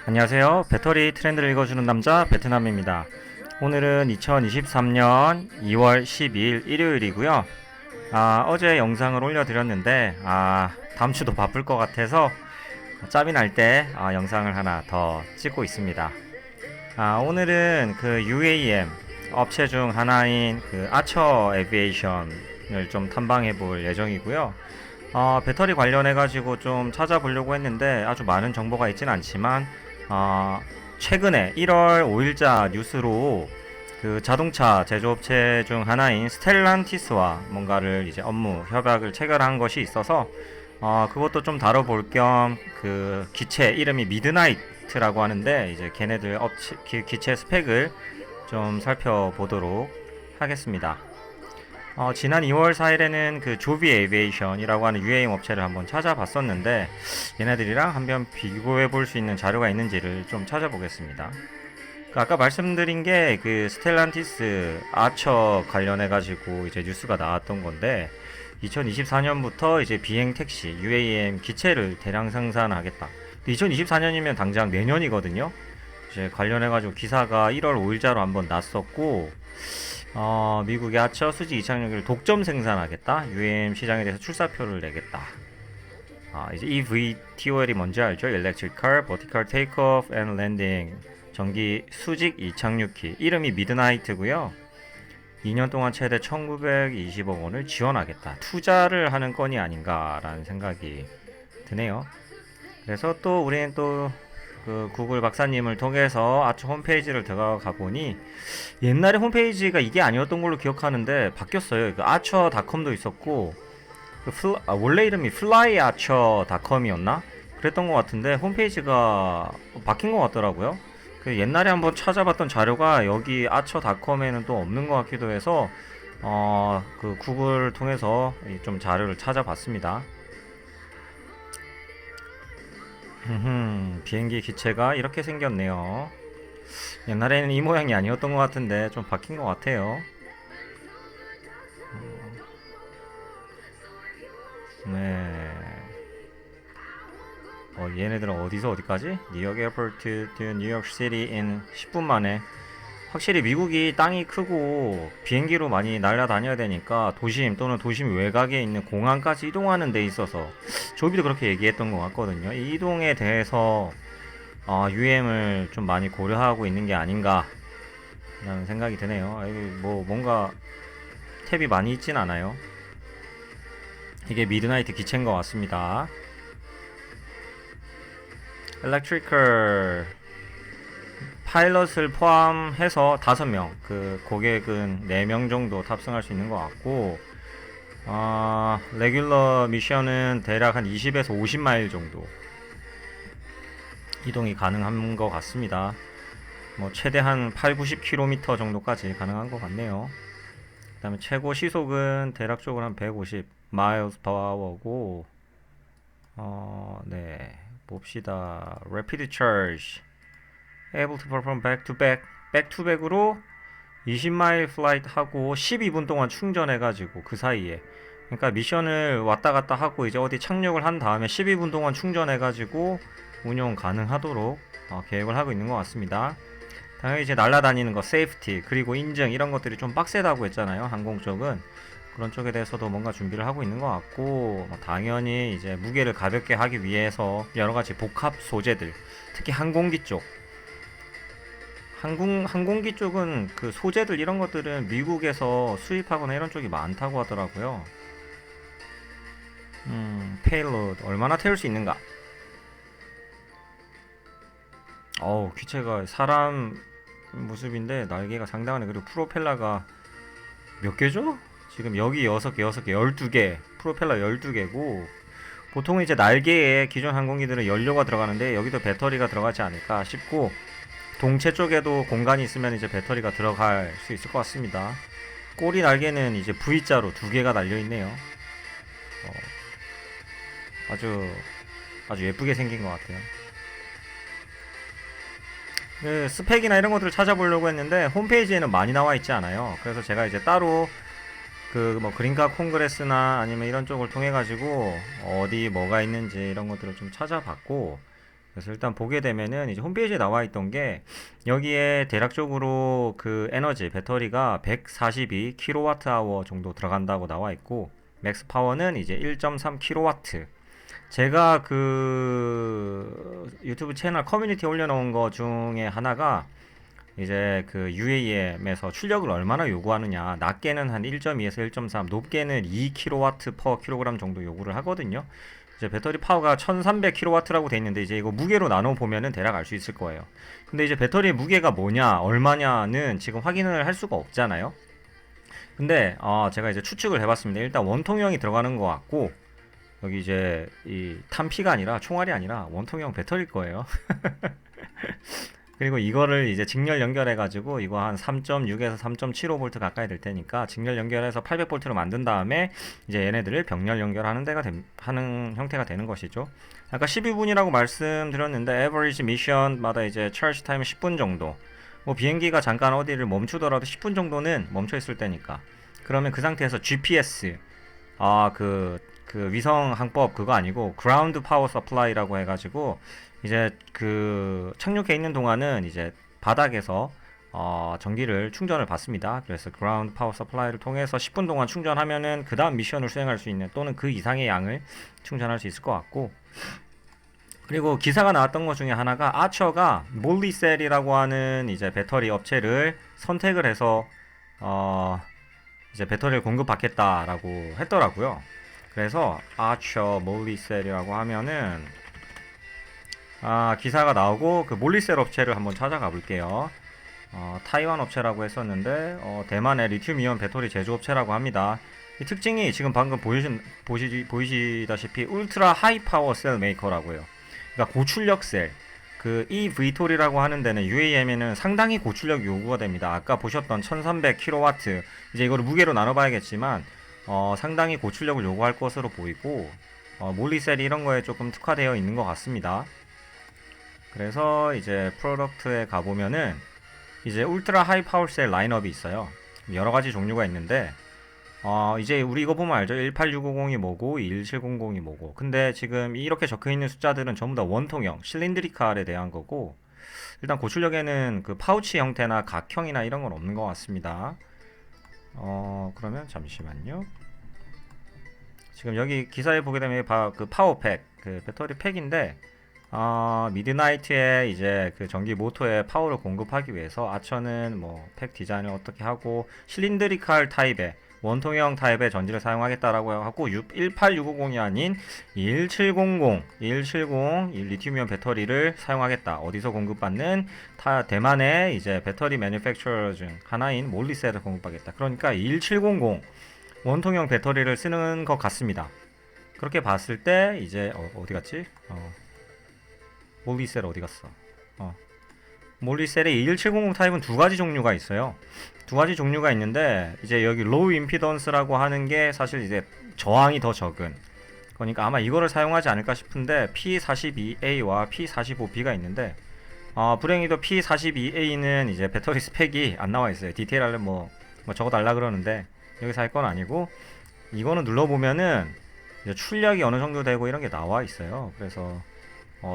안녕하세요. 배터리 트렌드를 읽어주는 남자 베트남입니다. 오늘은 2023년 2월 12일 일요일이고요. 어제 영상을 올려드렸는데 다음 주도 바쁠 것 같아서 짬이 날 때 영상을 하나 더 찍고 있습니다. 오늘은 그 UAM 업체 중 하나인 그 아처 에비에이션을 좀 탐방해 볼 예정이고요. 배터리 관련해 가지고 좀 찾아보려고 했는데 아주 많은 정보가 있진 않지만 최근에 1월 5일자 뉴스로 그 자동차 제조업체 중 하나인 스텔란티스와 뭔가를 이제 업무 협약을 체결한 것이 있어서 그것도 좀 다뤄볼 겸 그 기체 이름이 미드나이트라고 하는데 이제 걔네들 기체 스펙을 좀 살펴보도록 하겠습니다. 지난 2월 4일에는 그 조비 에이비에이션이라고 하는 UAM 업체를 한번 찾아봤었는데 얘네들이랑 한번 비교해 볼 수 있는 자료가 있는지를 좀 찾아보겠습니다. 아까 말씀드린 게 그 스텔란티스 아처 관련해 가지고 이제 뉴스가 나왔던 건데 2024년부터 이제 비행 택시 UAM 기체를 대량 생산하겠다. 2024년이면 당장 내년이거든요. 이제 관련해 가지고 기사가 1월 5일자로 한번 났었고 미국의 아처 수직 이착륙기를 독점 생산하겠다. UAM 시장에 대해서 출사표를 내겠다. 이제 EVTOL이 뭔지 알죠? Electric Car, Vertical Takeoff and Landing. 전기 수직 이착륙기. 이름이 미드나이트고요. 2년 동안 최대 1920억 원을 지원하겠다. 투자를 하는 건이 아닌가라는 생각이 드네요. 그래서 또 우리는 또 그 구글 박사님을 통해서 아처 홈페이지를 들어가 보니 옛날에 홈페이지가 이게 아니었던 걸로 기억하는데 바뀌었어요. 그 아처닷컴도 있었고 원래 이름이 flyarcher.com이었나? 그랬던 것 같은데 홈페이지가 바뀐 것 같더라고요. 그 옛날에 한번 찾아봤던 자료가 여기 아처닷컴에는 또 없는 것 같기도 해서 그 구글 통해서 좀 자료를 찾아봤습니다. 비행기 기체가 이렇게 생겼네요. 옛날에는 이 모양이 아니었던 것 같은데 좀 바뀐 것 같아요. 네. 얘네들은 어디서 어디까지? 뉴욕 에어포트 to 뉴욕 시티 in 10분 만에. 확실히 미국이 땅이 크고 비행기로 많이 날아다녀야 되니까 도심 또는 도심 외곽에 있는 공항까지 이동하는 데 있어서 조비도 그렇게 얘기했던 것 같거든요. 이 이동에 대해서 UM을 좀 많이 고려하고 있는 게 아닌가 라는 생각이 드네요. 뭐 뭔가 탭이 많이 있진 않아요. 이게 미드나이트 기체인 것 같습니다. 엘렉트리컬 파일럿을 포함해서 5명, 그 고객은 4명 정도 탑승할 수 있는 것 같고 레귤러 미션은 대략 한 20에서 50마일 정도 이동이 가능한 것 같습니다. 뭐 최대한 8, 90km 정도까지 가능한 것 같네요. 그 다음에 최고 시속은 대략적으로 한 150 miles per hour고 네, 봅시다. Rapid Charge able to perform back to back, back to back으로 20마일 플라이트 하고 12분 동안 충전해가지고 그 사이에, 그러니까 미션을 왔다 갔다 하고 이제 어디 착륙을 한 다음에 12분 동안 충전해가지고 운용 가능하도록 계획을 하고 있는 것 같습니다. 당연히 이제 날아다니는 거, 세이프티, 그리고 인증 이런 것들이 좀 빡세다고 했잖아요. 항공 쪽은 그런 쪽에 대해서도 뭔가 준비를 하고 있는 것 같고, 당연히 이제 무게를 가볍게 하기 위해서 여러 가지 복합 소재들, 특히 항공기 쪽, 항공기 쪽은 그 소재들 이런 것들은 미국에서 수입하거나 이런 쪽이 많다고 하더라고요. 페일로드 얼마나 태울 수 있는가? 기체가 사람 모습인데 날개가 상당하네. 그리고 프로펠러가 몇 개죠? 지금 여기 6개, 6개, 12개, 프로펠러 12개고, 보통은 이제 날개에 기존 항공기들은 연료가 들어가는데 여기도 배터리가 들어가지 않을까 싶고, 동체 쪽에도 공간이 있으면 이제 배터리가 들어갈 수 있을 것 같습니다. 꼬리 날개는 이제 V자로 2개가 달려있네요. 아주 예쁘게 생긴 것 같아요. 그 스펙이나 이런 것들을 찾아보려고 했는데 홈페이지에는 많이 나와 있지 않아요. 그래서 제가 이제 따로 그 뭐 그린카 콩그레스나 아니면 이런 쪽을 통해 가지고 어디 뭐가 있는지 이런 것들을 좀 찾아봤고, 그래서 일단 보게 되면은 이제 홈페이지에 나와 있던 게 여기에 대략적으로 그 에너지 배터리가 142kWh 정도 들어간다고 나와 있고 맥스 파워는 이제 1.3kW. 제가 그 유튜브 채널 커뮤니티에 올려놓은 거 중에 하나가 이제 그 UAM에서 출력을 얼마나 요구하느냐. 낮게는 한 1.2에서 1.3, 높게는 2kW per kg 정도 요구를 하거든요. 이제 배터리 파워가 1300kW라고 돼 있는데 이제 이거 무게로 나눠 보면은 대략 알 수 있을 거예요. 근데 이제 배터리의 무게가 뭐냐, 얼마냐는 지금 확인을 할 수가 없잖아요. 근데 제가 이제 추측을 해봤습니다. 일단 원통형이 들어가는 것 같고 여기 이제 이 탄피가 아니라 총알이 아니라 원통형 배터리일 거예요. 그리고 이거를 이제 직렬 연결해 가지고 이거 한 3.6에서 3.75V 가까이 될 테니까 직렬 연결해서 800V로 만든 다음에 이제 얘네들을 병렬 연결하는 하는 형태가 되는 것이죠. 아까 12분이라고 말씀드렸는데 average mission마다 이제 charge 타임 10분 정도. 뭐 비행기가 잠깐 어디를 멈추더라도 10분 정도는 멈춰 있을 때니까. 그러면 그 상태에서 GPS 그 위성 항법 그거 아니고 ground power supply라고 해가지고 이제 그 착륙해 있는 동안은 이제 바닥에서 전기를 충전을 받습니다. 그래서 ground power supply를 통해서 10분 동안 충전하면은 그 다음 미션을 수행할 수 있는 또는 그 이상의 양을 충전할 수 있을 것 같고, 그리고 기사가 나왔던 것 중에 하나가 아처가 몰리셀이라고 하는 이제 배터리 업체를 선택을 해서 이제 배터리를 공급받겠다라고 했더라고요. 그래서 아처 몰리셀이라고 하면은 기사가 나오고 그 몰리셀 업체를 한번 찾아가 볼게요. 타이완 업체라고 했었는데 대만의 리튬 이온 배터리 제조업체라고 합니다. 이 특징이 지금 방금 보이시다시피 울트라 하이 파워 셀 메이커라고요. 그러니까 고출력 셀. 그 이 VTOL이라고 하는 데는 UAM에는 상당히 고출력 요구가 됩니다. 아까 보셨던 1300kW, 이제 이거를 무게로 나눠봐야겠지만 상당히 고출력을 요구할 것으로 보이고 몰리셀이 이런 거에 조금 특화되어 있는 것 같습니다. 그래서 이제 프로덕트에 가보면은 이제 울트라 하이 파워 셀 라인업이 있어요. 여러 가지 종류가 있는데 이제 우리 이거 보면 알죠? 18650이 뭐고 11700이 뭐고. 근데 지금 이렇게 적혀 있는 숫자들은 전부 다 원통형 실린드리칼에 대한 거고, 일단 고출력에는 그 파우치 형태나 각형이나 이런 건 없는 것 같습니다. 그러면 잠시만요. 지금 여기 기사에 보게 되면 그 파워팩, 그 배터리 팩인데 미드나이트에 이제 그 전기 모터에 파워를 공급하기 위해서 아처는 뭐 팩 디자인을 어떻게 하고 실린드리칼 타입의 원통형 타입의 전지를 사용하겠다라고 하고 18650이 아닌 11700 리튬이온 배터리를 사용하겠다. 어디서 공급받는 대만의 이제 배터리 매니팩처러 중 하나인 몰리셀을 공급하겠다. 그러니까 11700 원통형 배터리를 쓰는 것 같습니다. 그렇게 봤을 때 이제 어디 갔지? 몰리셀 어디 갔어? 몰리셀의 11700 타입은 두 가지 종류가 있어요. 두 가지 종류가 있는데 이제 여기 로우 임피던스라고 하는 게 사실 이제 저항이 더 적은 그러니까 아마 이거를 사용하지 않을까 싶은데 P42A와 P45B가 있는데 불행히도 P42A는 이제 배터리 스펙이 안 나와 있어요. 디테일을 뭐 적어달라 그러는데 여기서 할 건 아니고, 이거는 눌러보면은 이제 출력이 어느 정도 되고 이런 게 나와 있어요. 그래서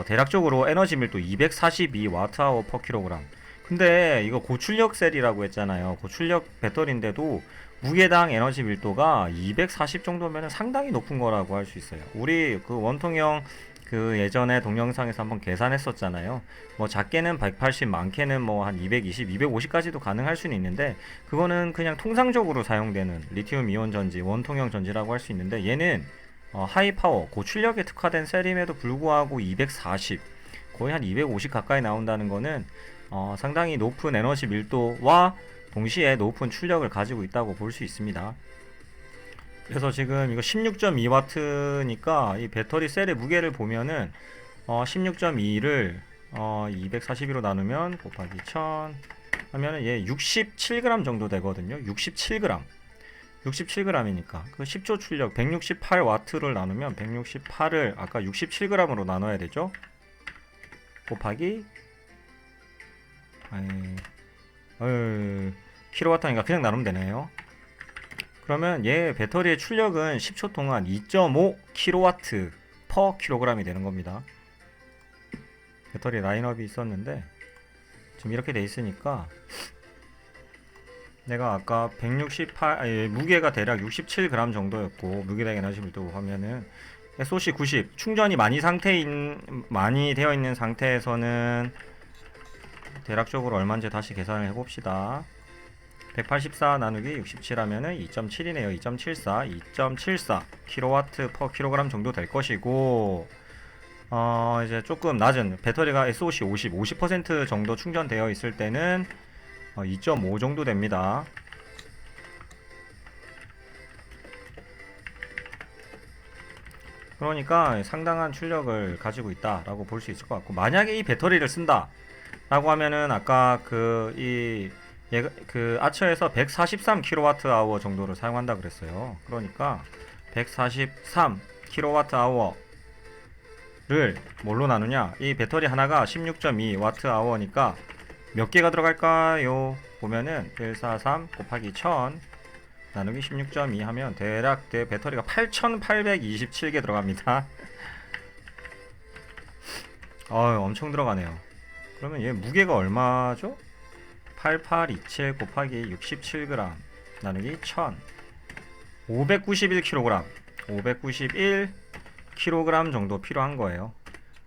대략적으로 에너지 밀도 242Wh per kg. 근데 이거 고출력 셀이라고 했잖아요. 고출력 배터리인데도 무게당 에너지 밀도가 240 정도면 상당히 높은 거라고 할 수 있어요. 우리 그 원통형 그 예전에 동영상에서 한번 계산했었잖아요. 뭐 작게는 180, 많게는 뭐 한 220, 250까지도 가능할 수는 있는데 그거는 그냥 통상적으로 사용되는 리튬 이온 전지, 원통형 전지라고 할 수 있는데 얘는 하이 파워, 고출력에 특화된 셀임에도 불구하고 240, 거의 한 250 가까이 나온다는 거는 상당히 높은 에너지 밀도와 동시에 높은 출력을 가지고 있다고 볼 수 있습니다. 그래서 지금 이거 16.2W니까 이 배터리 셀의 무게를 보면은 16.2를 242로 나누면 곱하기 1000 하면은 얘 67g 정도 되거든요. 67g. 67g이니까 그 10조 출력 168W를 나누면 168을 아까 67g으로 나눠야 되죠. 곱하기 킬로와트니까 그냥 나누면 되네요. 그러면 얘 배터리의 출력은 10초 동안 2.5 킬로와트 per 킬로그램이 되는 겁니다. 배터리 라인업이 있었는데 지금 이렇게 돼 있으니까 내가 아까 168 아니, 무게가 대략 67g 정도였고 무게당 에너지 밀도 하면은 SOC 90 충전이 많이 되어 있는 상태에서는 대략적으로 얼마인지 다시 계산을 해봅시다. 184 나누기 67 하면은 2.7이네요. 2.74 kW per kg 정도 될 것이고, 이제 조금 낮은 배터리가 SOC 50% 정도 충전되어 있을 때는 2.5 정도 됩니다. 그러니까 상당한 출력을 가지고 있다라고 볼 수 있을 것 같고, 만약에 이 배터리를 쓴다 라고 하면은 아까 그 아처에서 143 kWh 정도를 사용한다 그랬어요. 그러니까 143 kWh를 뭘로 나누냐? 이 배터리 하나가 16.2 Wh니까 몇 개가 들어갈까요? 보면은 143 곱하기 1000 나누기 16.2 하면 대략 배터리가 8827개 들어갑니다. 엄청 들어가네요. 그러면 얘 무게가 얼마죠? 8827 곱하기 67g 나누기 1000 591kg 591kg 정도 필요한 거예요.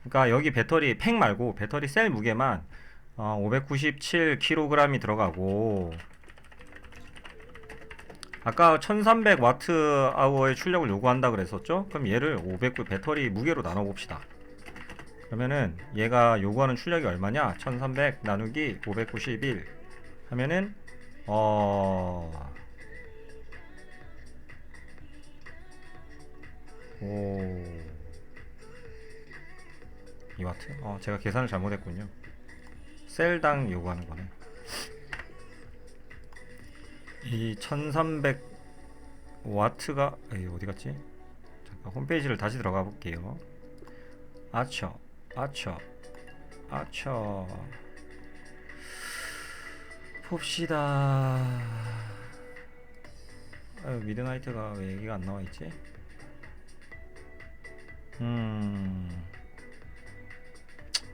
그러니까 여기 배터리 팩 말고 배터리 셀 무게만 597kg이 들어가고, 아까 1300Wh의 출력을 요구한다 그랬었죠? 그럼 얘를 500 배터리 무게로 나눠 봅시다. 그러면은 얘가 요구하는 출력이 얼마냐? 1300 나누기 591 하면은 2W? 제가 계산을 잘못했군요. 셀당 요구하는 거네. 이 1300W가 어디 갔지? 잠깐 홈페이지를 다시 들어가 볼게요. 아처 봅시다. 미드나이트가 왜 얘기가 안 나와 있지?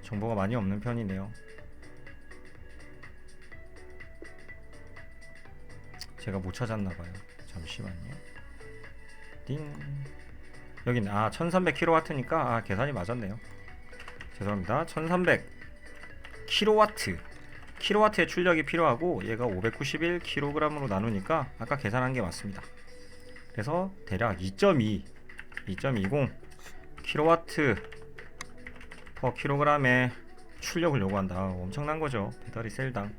정보가 많이 없는 편이네요. 제가 못 찾았나봐요. 잠시만요. 띵. 여긴 1300kW니까 계산이 맞았네요. 죄송합니다. 1300kW 킬로와트의 출력이 필요하고 얘가 591kg으로 나누니까 아까 계산한 게 맞습니다. 그래서 대략 2.20 킬로와트 per kg의 출력을 요구한다. 엄청난 거죠. 배터리 셀당.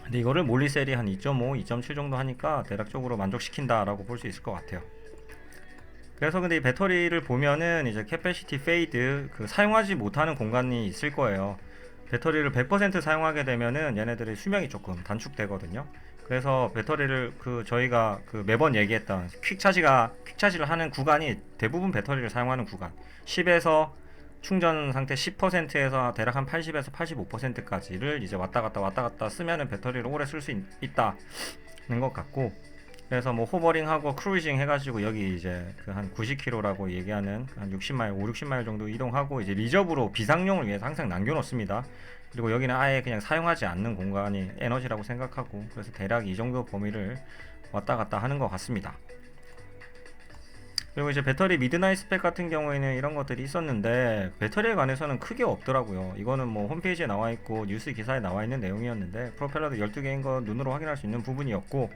근데 이거를 몰리셀이 한 2.5, 2.7 정도 하니까 대략적으로 만족시킨다 라고 볼 수 있을 것 같아요. 그래서 근데 이 배터리를 보면은 이제 캐패시티 페이드, 사용하지 못하는 공간이 있을 거예요. 배터리를 100% 사용하게 되면은 얘네들의 수명이 조금 단축되거든요. 그래서 배터리를 저희가 매번 얘기했던 퀵차지를 하는 구간이 대부분 배터리를 사용하는 구간, 10에서 충전 상태 10%에서 대략 한 80에서 85%까지를 이제 왔다 갔다 쓰면은 배터리를 오래 쓸 수 있다는 것 같고, 그래서 뭐 호버링하고 크루이징 해가지고 여기 이제 한 90km라고 얘기하는 한 60마일, 5, 60마일 정도 이동하고 이제 리저브로 비상용을 위해서 항상 남겨놓습니다. 그리고 여기는 아예 그냥 사용하지 않는 공간이 에너지라고 생각하고, 그래서 대략 이 정도 범위를 왔다 갔다 하는 것 같습니다. 그리고 이제 배터리 미드나잇 스펙 같은 경우에는 이런 것들이 있었는데 배터리에 관해서는 크게 없더라고요. 이거는 뭐 홈페이지에 나와 있고 뉴스 기사에 나와 있는 내용이었는데 프로펠러도 12개인 거 눈으로 확인할 수 있는 부분이었고,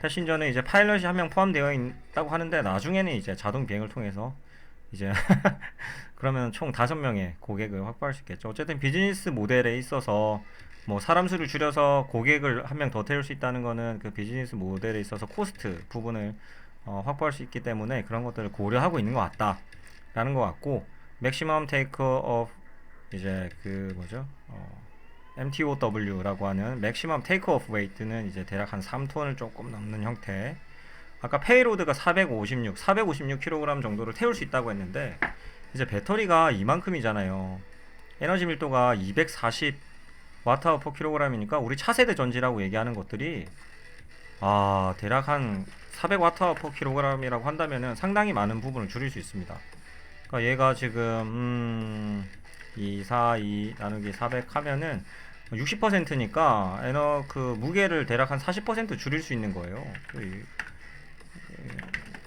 패신저는 이제 파일럿이 한 명 포함되어 있다고 하는데 나중에는 이제 자동 비행을 통해서 이제 그러면 총 5명의 고객을 확보할 수 있겠죠. 어쨌든 비즈니스 모델에 있어서 뭐 사람 수를 줄여서 고객을 한 명 더 태울 수 있다는 거는 그 비즈니스 모델에 있어서 코스트 부분을 확보할 수 있기 때문에 그런 것들을 고려하고 있는 것 같다 라는 것 같고, 맥시멈 테이크 오프 이제 MTOW라고 하는 맥시멈 테이크 오프 웨이트는 이제 대략 한 3톤을 조금 넘는 형태. 아까 페이로드가 456kg 정도를 태울 수 있다고 했는데 이제 배터리가 이만큼이잖아요. 에너지 밀도가 240 와트 퍼 kg이니까 우리 차세대 전지라고 얘기하는 것들이 대략 한 400와트 퍼 kg이라고 한다면은 상당히 많은 부분을 줄일 수 있습니다. 그러니까 얘가 지금 242 나누기 400 하면은 60%니까 그 무게를 대략 한 40% 줄일 수 있는 거예요.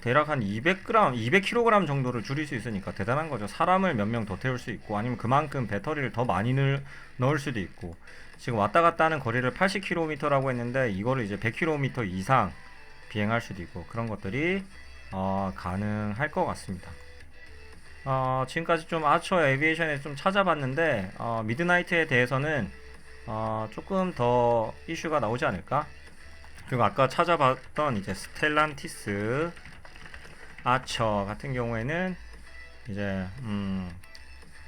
대략 한 200g, 200kg 정도를 줄일 수 있으니까 대단한 거죠. 사람을 몇 명 더 태울 수 있고, 아니면 그만큼 배터리를 더 많이 넣을 수도 있고. 지금 왔다 갔다 하는 거리를 80km라고 했는데, 이거를 이제 100km 이상 비행할 수도 있고, 그런 것들이 가능할 것 같습니다. 지금까지 좀 아처 에비에이션에 좀 찾아봤는데, 미드나이트에 대해서는 조금 더 이슈가 나오지 않을까? 그리고 아까 찾아봤던 이제 스텔란티스 아처 같은 경우에는 이제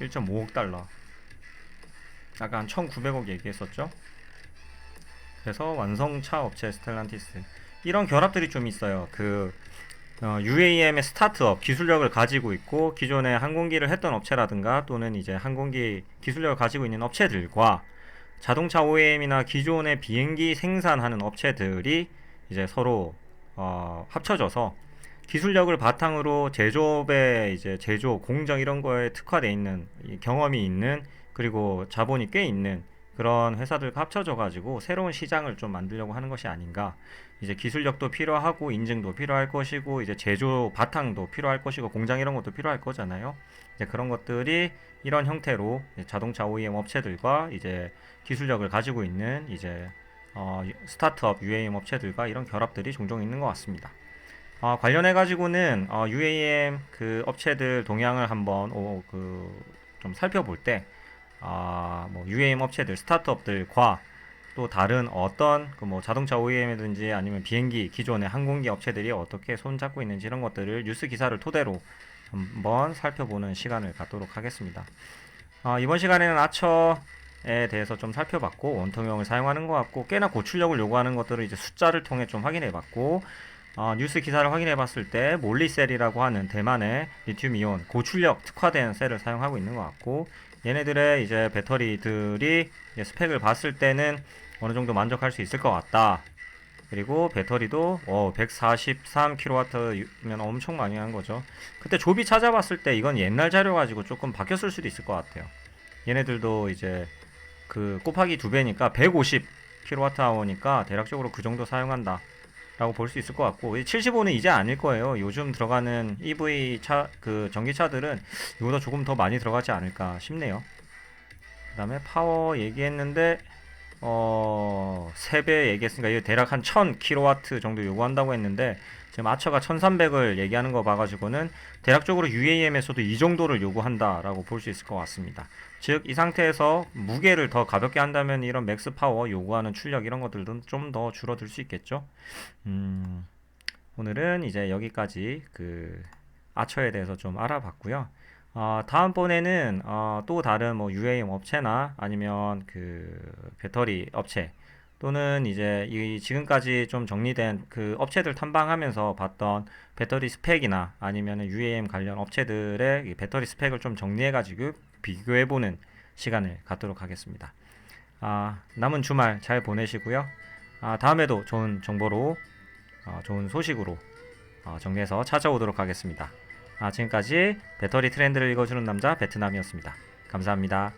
1.5억 달러, 아까 한 1,900억 얘기했었죠. 그래서 완성차 업체 스텔란티스, 이런 결합들이 좀 있어요. UAM의 스타트업 기술력을 가지고 있고, 기존에 항공기를 했던 업체라든가 또는 이제 항공기 기술력을 가지고 있는 업체들과 자동차 OEM이나 기존의 비행기 생산하는 업체들이 이제 서로 합쳐져서 기술력을 바탕으로 제조업에 이제 제조, 공정 이런 거에 특화되어 있는, 경험이 있는, 그리고 자본이 꽤 있는 그런 회사들과 합쳐져 가지고 새로운 시장을 좀 만들려고 하는 것이 아닌가. 이제 기술력도 필요하고 인증도 필요할 것이고, 이제 제조 바탕도 필요할 것이고, 공장 이런 것도 필요할 거잖아요. 이제 그런 것들이 이런 형태로 자동차 OEM 업체들과 이제 기술력을 가지고 있는 이제 스타트업 UAM 업체들과 이런 결합들이 종종 있는 것 같습니다. 관련해 가지고는 UAM 그 업체들 동향을 한번 좀 살펴볼 때, 뭐 UAM 업체들, 스타트업들과 또 다른 어떤 뭐 자동차 OEM이든지 아니면 비행기 기존의 항공기 업체들이 어떻게 손잡고 있는지, 이런 것들을 뉴스 기사를 토대로 한번 살펴보는 시간을 갖도록 하겠습니다. 이번 시간에는 아처에 대해서 좀 살펴봤고, 원통형을 사용하는 것 같고, 꽤나 고출력을 요구하는 것들을 이제 숫자를 통해 좀 확인해봤고, 뉴스 기사를 확인해봤을 때 몰리셀이라고 하는 대만의 리튬이온 고출력 특화된 셀을 사용하고 있는 것 같고, 얘네들의 이제 배터리들이 이제 스펙을 봤을 때는 어느 정도 만족할 수 있을 것 같다. 그리고 배터리도 143kW면 엄청 많이 한 거죠. 그때 조비 찾아봤을 때 이건 옛날 자료 가지고 조금 바뀌었을 수도 있을 것 같아요. 얘네들도 이제 곱하기 2배니까 150kWh니까 대략적으로 그 정도 사용한다 라고 볼 수 있을 것 같고, 75는 이제 아닐 거예요. 요즘 들어가는 EV 전기차들은 이보다 조금 더 많이 들어가지 않을까 싶네요. 그 다음에 파워 얘기했는데 3배 얘기했으니까 이게 대략 한 1000kW 정도 요구한다고 했는데, 지금 아처가 1300을 얘기하는 거 봐가지고는 대략적으로 UAM에서도 이 정도를 요구한다라고 볼 수 있을 것 같습니다. 즉, 이 상태에서 무게를 더 가볍게 한다면 이런 맥스 파워 요구하는 출력 이런 것들도 좀 더 줄어들 수 있겠죠. 오늘은 이제 여기까지 아처에 대해서 좀 알아봤고요. 다음번에는 또 다른 뭐 UAM 업체나 아니면 배터리 업체, 또는 이제 지금까지 좀 정리된 업체들 탐방하면서 봤던 배터리 스펙이나 아니면 UAM 관련 업체들의 이 배터리 스펙을 좀 정리해가지고 비교해보는 시간을 갖도록 하겠습니다. 남은 주말 잘 보내시고요. 다음에도 좋은 정보로, 좋은 소식으로 정리해서 찾아오도록 하겠습니다. 지금까지 배터리 트렌드를 읽어주는 남자 베트남이었습니다. 감사합니다.